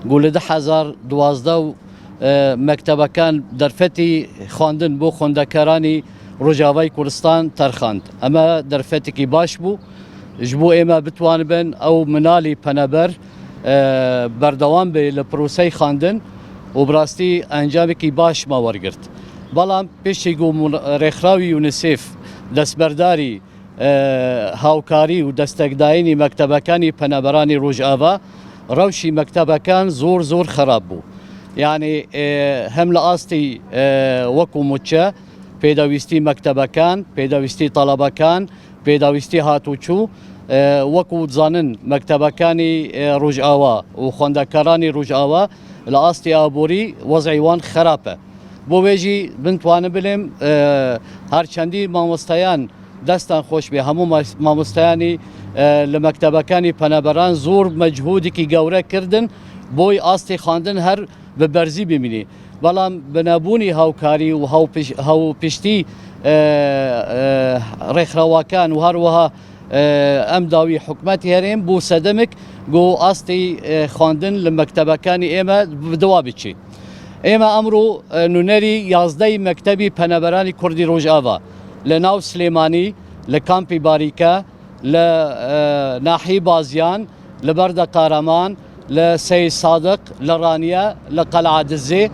قول ده حزار دوازده مكتبکان درفتی خواندن بو خوندکارانی روجاوای کوردستان ترخاند اما درفتی کی باش بو جبو اما بتوان بن او منالی پنبر بردوام به لپروسی خواندن و براستی انجام کی باش ما ورگرت بلام پیشی گو رخراوی یونیسف دستبرداری هاوکاری و دستگداینی مکتبکانی پنبرانی روجاوا روشی مکتبکان زور خراب بو يعني هم لآستي وكو متشا بيداويستي مكتبكان بيداويستي طلبكان بيداويستي هاتوچو وكو زانن مكتبكاني رجعوا وخوندكاراني رجعوا لآستي آبوري وضعيوان خرابه بو بيجي بنتوان بلم هر چندی مامۆستایان دستان خوش به همو مامۆستایانی لمكتبكاني پنبران زور مجهودی کی گوره کردن بوی آستی خواندن هر به برزی ببینی بلام بنابونی هاوکاری و هاو پشتی رخرواکان و هر وها ام داوی حکمتی هریم بو صدمک گو آستی خواندن لمکتبکانی ایما بدوابی چی ایما امرو نونری 11 مکتبی پنبرانی کردی روجاوا لناو سلیمانی لکامپی باریکا لناحی بازیان لبرد قارمان لسيد صادق لرانيا لقلعة دزي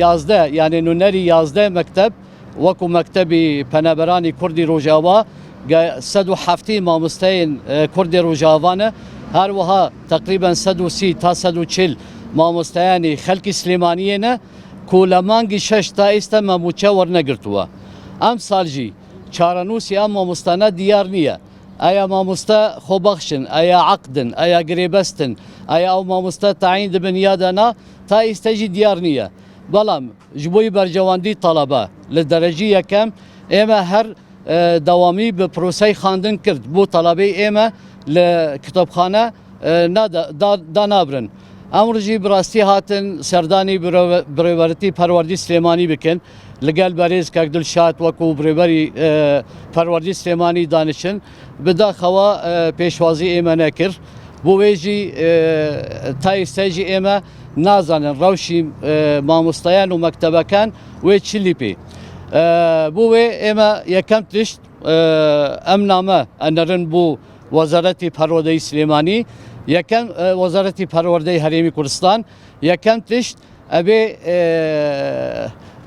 يازده يعني نونري يازده مكتب وكو مكتبي پنبراني كردي روجاوا سدو حفتي مامۆستاین كردي روجاوانا هر وها تقريبا سدو سي تا سدو چل مامۆستایانی خلقي سليمانينا كولمانگي شش تا استا ماموچه ورنگرتوا ام سالجي چارنوسي ام مامۆستانه ديار نيه ایا مامۆستا خوبخشن ایا عقدن ایا گریبستن ایا او مامۆستا تعیین دبن یادنا تا استجی دیار نیه بلام جبوی برجواندی طلبه لدرجه یکم اما هر دوامی به پروسه خواندن کرد بو طلبه اما لکتابخانه دا نابرن امر جی براستی هاتن سردانی بروورتی پروردی سلیمانی بکن لگل بریز که دلشاد وکو بروری پروردی سلیمانی دانشن بدا خوا پیشوازی ایمه نکر بو ویجی تا استیجی ایمه نازانن روشی مامۆستایان و مکتبکان وی چلی پی بو وی ایمه یکم تشت ام نامه انرن بو وزارتی پروردی سلیمانی یکم وزارتی پروردی هریمی کردستان یکم تشت ابی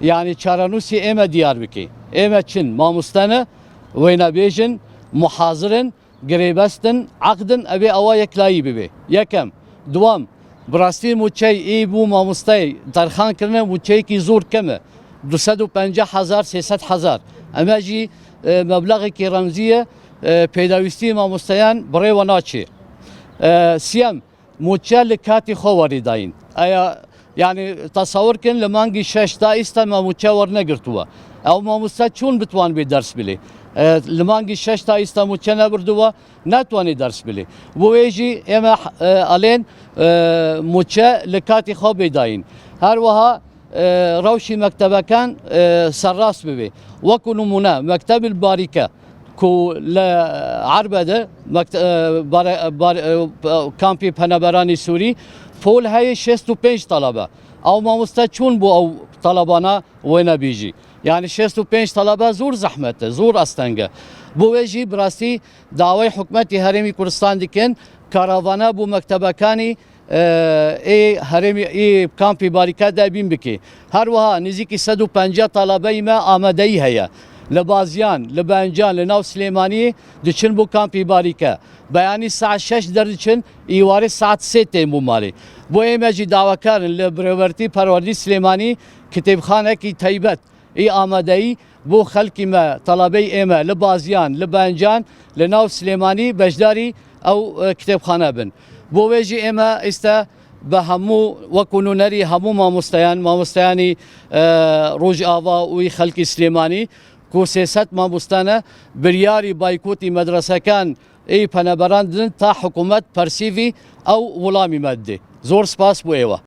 yani çaranûsî ême diyar bike ême çin mamostane wêne bêjin muhazirin girêbestin aqdin evê awa yeklayî bibe yekem duam bi rastî mûçey ê bû mamosteyê derxan kirine mûçeyekî zor kem e 250,000 300,000 em jî meblağekî remzî pêdawîstî mamosteyan bi rêwe naçê siyem mûçe li katî xwe werî dayîn aya يعني تصور كن لمانجي شاشتا استا ما متشاور نقرتوا او ما مستشون بتوان بدرس بلي لمانجي شاشتا استا متشنا بردوا ناتواني درس بلي ويجي اما الين متشا لكاتي خو بداين هر وها روشي مكتبه كان سراس ببي وكو نمونه مكتب الباركه كو لعربده كامبي پنبراني سوري فول هاي 65 طلبه او مامۆستا چون بو او طلبانا وين بيجي يعني 65 طلبه زور زحمته زور استنگه بو ويجي براسي دعوي حكومتي هرمي كردستان دكن كاراوانا بو مكتبكاني اي هرمي اي كامبي باريكا دابين بكي هر وها نزيكي 150 طلبه ما آمدهي هيا لبازيان لبنجان لناو سليماني دچن بو كامبي باريكا بياني الساعة 6 دردچن ايواري الساعة 3 تيمو مالي بو ايماجي دعوكارن لبروورتي پروردي سليماني كتابخانه كي تيبت اي آمدهي بو خلقي ما طلبي ايما لبازيان لبنجان لناو سليماني بجداري او كتابخانه بن بو ويجي ايما استا بهمو وكونو نري همو مامۆستایانی روجاوا و خلقي سليماني کو سیاست مامۆستانه بریاری بایکوتی مدرسه کان ای پنبران تا حکومت پرسیوی او ولامی مده زور سپاس بو ایوه